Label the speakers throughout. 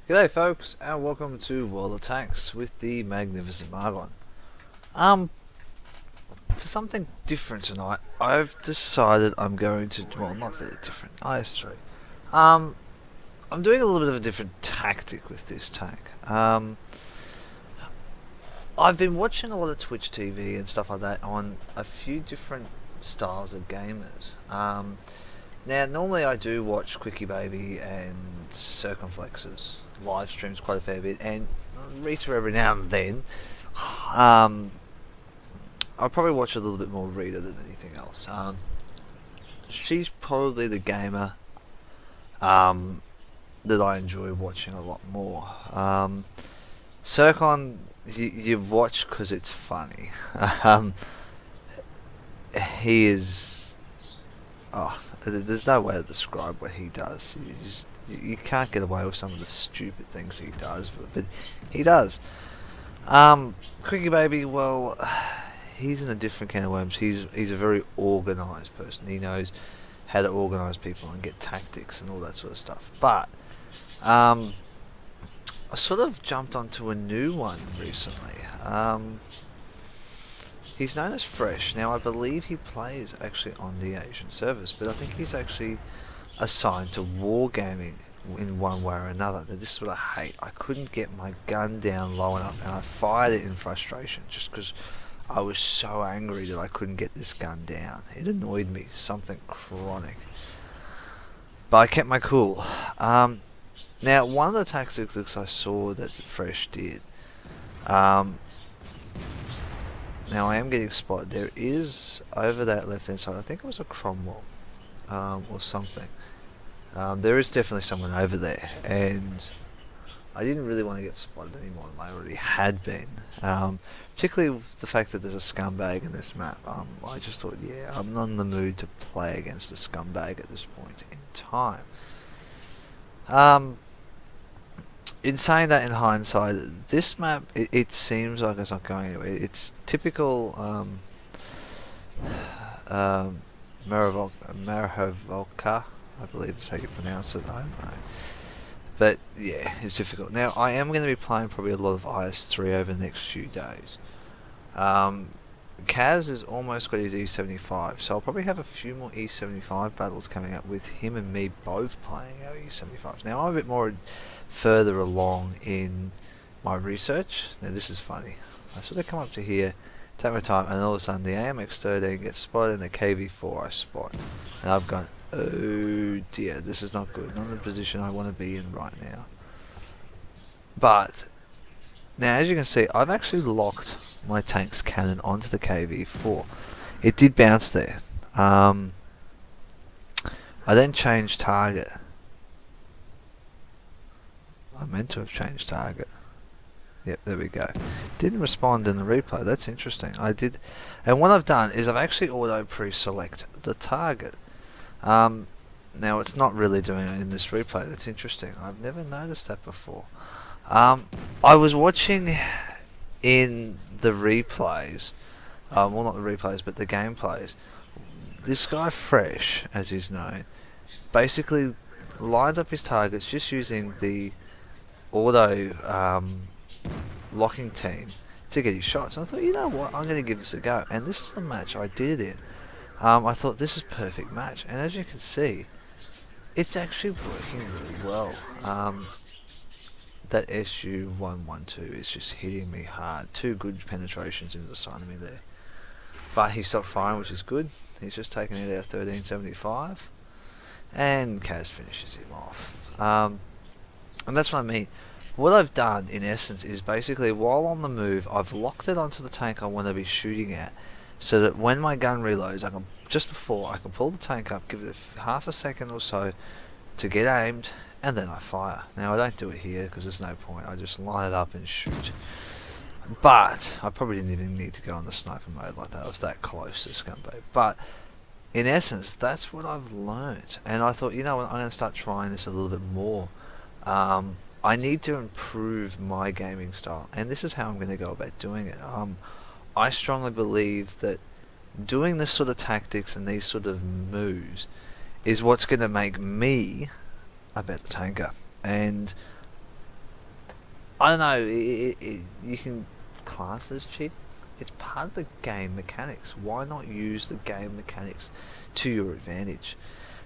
Speaker 1: G'day folks, and welcome to World Attacks with the Magnificent Margon. Um, for something different tonight, I've decided I'm going to, well, not really different, IS3. Um, I'm doing a little bit of a different tactic with this tank. I've been watching a lot of Twitch TV and stuff like that on a few different styles of gamers. Now, normally I do watch Quickie Baby and Circumflexes live streams quite a fair bit, and Rita every now and then. Um, I probably watch a little bit more Rita than anything else. She's probably the gamer that I enjoy watching a lot more. Circon, you watch because it's funny. um, he is. Oh, there's no way to describe what he does. You can't get away with some of the stupid things he does, but he does. Quickie Baby, well, he's in a different can of worms. He's a very organised person. He knows how to organise people and get tactics and all that sort of stuff. But I sort of jumped onto a new one recently. He's known as Fresh. Now I believe he plays actually on the Asian servers, but I think he's actually assigned to wargaming in one way or another. Now, this is what I hate. I couldn't get my gun down low enough, and I fired it in frustration just because I was so angry that I couldn't get this gun down. It annoyed me, something chronic. But I kept my cool. Now, one of the tactics I saw that Fresh did. Now I am getting spotted. There is over that left hand side. I think it was a Cromwell, or something. There is definitely someone over there, and I didn't really want to get spotted any more than I already had been. Particularly the fact that there's a scumbag in this map. I just thought, yeah, I'm not in the mood to play against a scumbag at this point in time. In saying that, in hindsight, this map, it seems like it's not going anywhere. It's typical Marihovolka, I believe is how you pronounce it. I don't know. But yeah, it's difficult. Now, I am going to be playing probably a lot of IS3 over the next few days. Kaz has almost got his E75, so I'll probably have a few more E75 battles coming up with him and me both playing our E75s. Now, I'm a bit more further along in my research. Now, this is funny. I sort of come up to here, take my time, and all of a sudden the AMX-13 gets spotted and the KV-4 I spot. And I've gone, oh dear, this is not good. Not in the position I want to be in right now. But now, as you can see, I've actually locked my tank's cannon onto the KV-4. It did bounce there. I then changed target. I meant to have changed target. Yep, there we go. Didn't respond in the replay. That's interesting. I did, and what I've done is I've actually auto pre-select the target. Now it's not really doing it in this replay. That's interesting. I've never noticed that before. I was watching in the replays, well, not the replays, but the gameplays. This guy Fresh, as he's known, basically lines up his targets just using the auto locking team to get his shots. And I thought, you know what, I'm going to give this a go. And this is the match I did it in. I thought this is perfect match, and as you can see, it's actually working really well. That SU-112 is just hitting me hard. 2 good penetrations into the side of me there. But he stopped firing, which is good. He's just taken it out 1375. And Kaz finishes him off. And that's what I mean. What I've done, in essence, is basically, while on the move, I've locked it onto the tank I want to be shooting at, so that when my gun reloads, I can, just before, I can pull the tank up, give it half a second or so to get aimed, and then I fire. Now, I don't do it here because there's no point. I just line it up and shoot. But I probably didn't even need to go on the sniper mode like that. I was that close to scumbag. But in essence, that's what I've learned. And I thought, you know what, I'm going to start trying this a little bit more. I need to improve my gaming style, and this is how I'm going to go about doing it. I strongly believe that doing this sort of tactics and these sort of moves is what's going to make me a better tanker. And I don't know. You can class it as cheap. It's part of the game mechanics. Why not use the game mechanics to your advantage?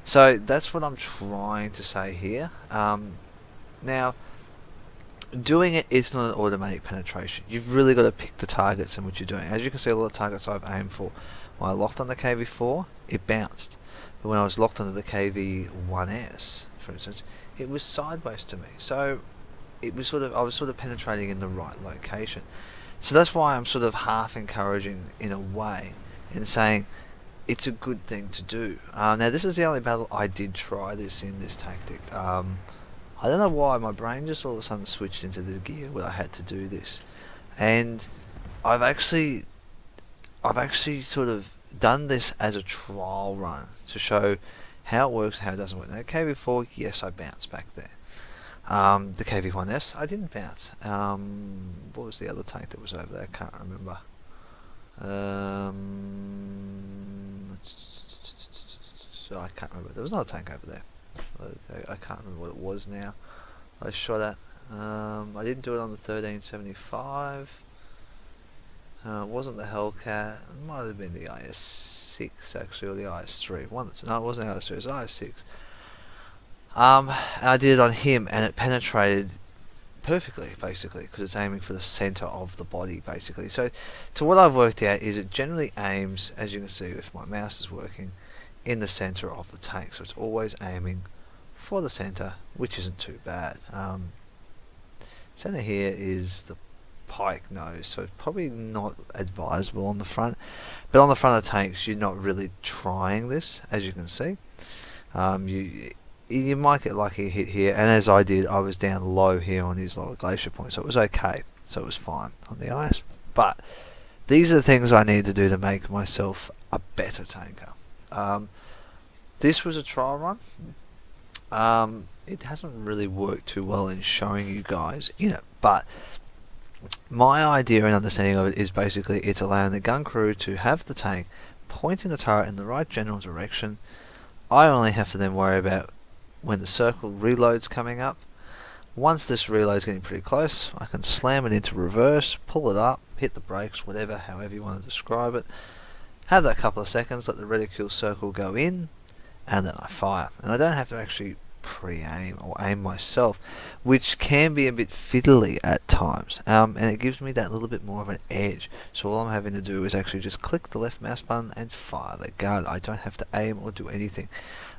Speaker 1: So that's what I'm trying to say here. Now, doing it is not an automatic penetration. You've really got to pick the targets and what you're doing. As you can see, a lot of targets I've aimed for. When I locked on the KV4, it bounced. But when I was locked onto the KV1S, for instance, it was sideways to me. So it was I was sort of penetrating in the right location. So that's why I'm sort of half encouraging in a way, and saying it's a good thing to do. Now this is the only battle I did try this in this tactic. I don't know why my brain just all of a sudden switched into the gear where I had to do this, and I've actually sort of done this as a trial run to show how it works, how it doesn't work. Now KV4, yes, I bounced back there. The KV1S, I didn't bounce. What was the other tank that was over there? I can't remember. So I can't remember. There was another tank over there. I can't remember what it was now. I shot at. I didn't do it on the 1375. It wasn't the Hellcat. It might have been the IS6 actually, or the IS3. No, it wasn't the IS3. It was the IS6. And I did it on him, and it penetrated perfectly, basically, because it's aiming for the center of the body, basically. So what I've worked out is it generally aims, as you can see if my mouse is working, in the center of the tank. So it's always aiming for the center, which isn't too bad. Center here is the pike nose, so it's probably not advisable on the front. But on the front of the tanks, you're not really trying this, as you can see. You might get lucky hit here, and as I did, I was down low here on his lower glacier point, so it was okay. So it was fine on the ice. But these are the things I need to do to make myself a better tanker. This was a trial run. It hasn't really worked too well in showing you guys in it, but my idea and understanding of it is basically it's allowing the gun crew to have the tank pointing the turret in the right general direction. I only have to then worry about when the circle reload's coming up. Once this reload's getting pretty close, I can slam it into reverse, pull it up, hit the brakes, whatever, however you want to describe it. Have that couple of seconds, let the reticule circle go in, and then I fire. And I don't have to actually pre-aim or aim myself, which can be a bit fiddly at times, and it gives me that little bit more of an edge. So all I'm having to do is actually just click the left mouse button and fire the gun. I don't have to aim or do anything,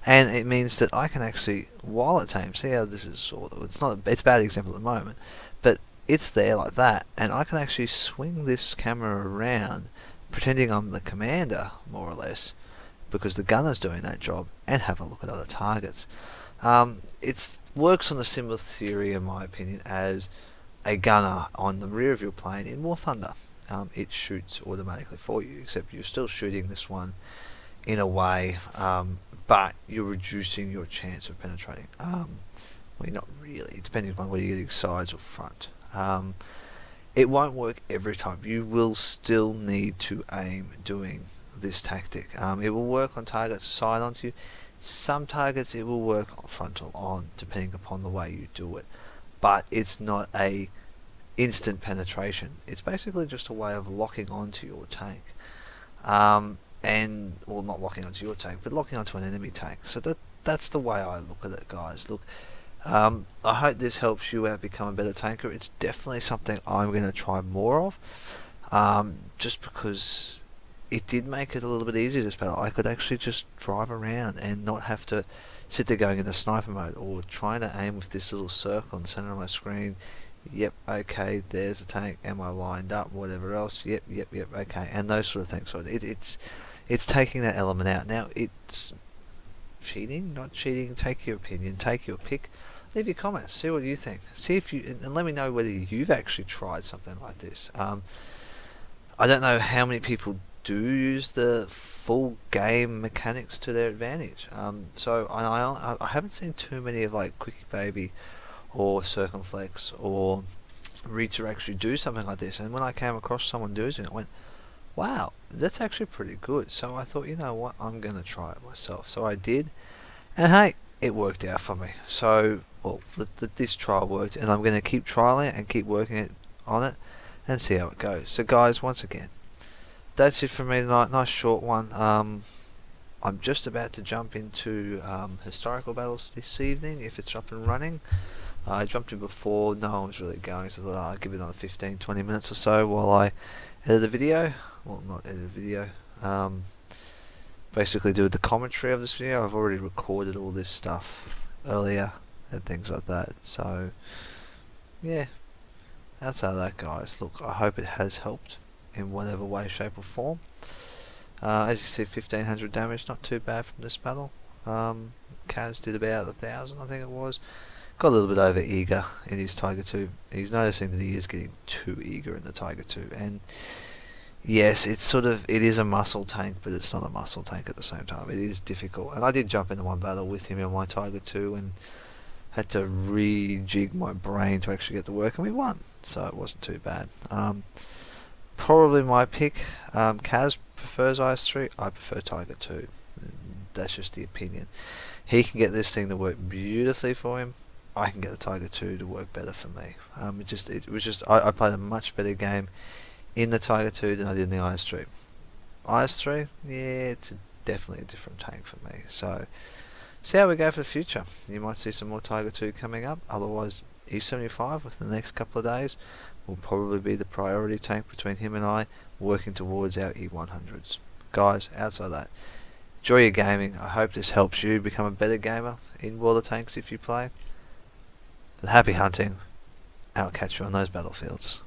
Speaker 1: and it means that I can actually, while it's aimed, see how this is sort of, it's a bad example at the moment, but it's there like that, and I can actually swing this camera around pretending I'm the commander, more or less, because the gunner's doing that job, and have a look at other targets. It works on a similar theory, in my opinion, as a gunner on the rear of your plane in War Thunder. It shoots automatically for you, except you're still shooting this one in a way, but you're reducing your chance of penetrating. Well, not really, depending upon whether you're getting sides or front. It won't work every time. You will still need to aim doing this tactic. It will work on targets side onto you. Some targets it will work on frontal on, depending upon the way you do it. But it's not a instant penetration. It's basically just a way of locking onto your tank. And, well, not locking onto your tank, but locking onto an enemy tank. So that's the way I look at it, guys. Look, I hope this helps you out become a better tanker. It's definitely something I'm going to try more of, just because it did make it a little bit easier to spell. I could actually just drive around and not have to sit there going into sniper mode or trying to aim with this little circle in the center of my screen. Yep, okay, there's a tank. Am I lined up? Whatever else. Yep, okay, and those sort of things. So it's taking that element out. Now, it's cheating, not cheating. Take your opinion, take your pick. Leave your comments. See what you think. See if you, and let me know whether you've actually tried something like this. I don't know how many people do use the full game mechanics to their advantage. So I haven't seen too many of like Quickie Baby or Circumflex or Rita actually do something like this. And when I came across someone doing it, I went, wow, that's actually pretty good. So I thought, you know what, I'm going to try it myself. So I did. And hey, it worked out for me. So, well, this trial worked, and I'm going to keep trialing it and keep working on it and see how it goes. So guys, once again, that's it for me tonight. Nice short one. I'm just about to jump into historical battles this evening if it's up and running. I jumped in before, no one was really going, so I thought I'd give it another 15-20 minutes or so while I edit the video. Well, not edit the video. Basically do the commentary of this video. I've already recorded all this stuff earlier and things like that. So, yeah, outside of that, guys, look, I hope it has helped in whatever way, shape or form. As you see, 1500 damage, not too bad from this battle. Kaz did about 1000, I think it was. Got a little bit over eager in his Tiger 2. He's noticing that he is getting too eager in the Tiger 2, and yes, it is a muscle tank, but it's not a muscle tank at the same time. It is difficult, and I did jump into one battle with him in my Tiger 2 and had to rejig my brain to actually get to work, and we won, so it wasn't too bad. Probably my pick. Kaz prefers IS3. I prefer Tiger 2. That's just the opinion. He can get this thing to work beautifully for him. I can get the Tiger 2 to work better for me. I played a much better game in the Tiger 2 than I did in the IS3. IS3, yeah, it's definitely a different tank for me. So, see how we go for the future. You might see some more Tiger 2 coming up. Otherwise, E75 within the next couple of days will probably be the priority tank between him and I, working towards our E100s. Guys, outside that, enjoy your gaming. I hope this helps you become a better gamer in WoT Tanks if you play. But happy hunting. I'll catch you on those battlefields.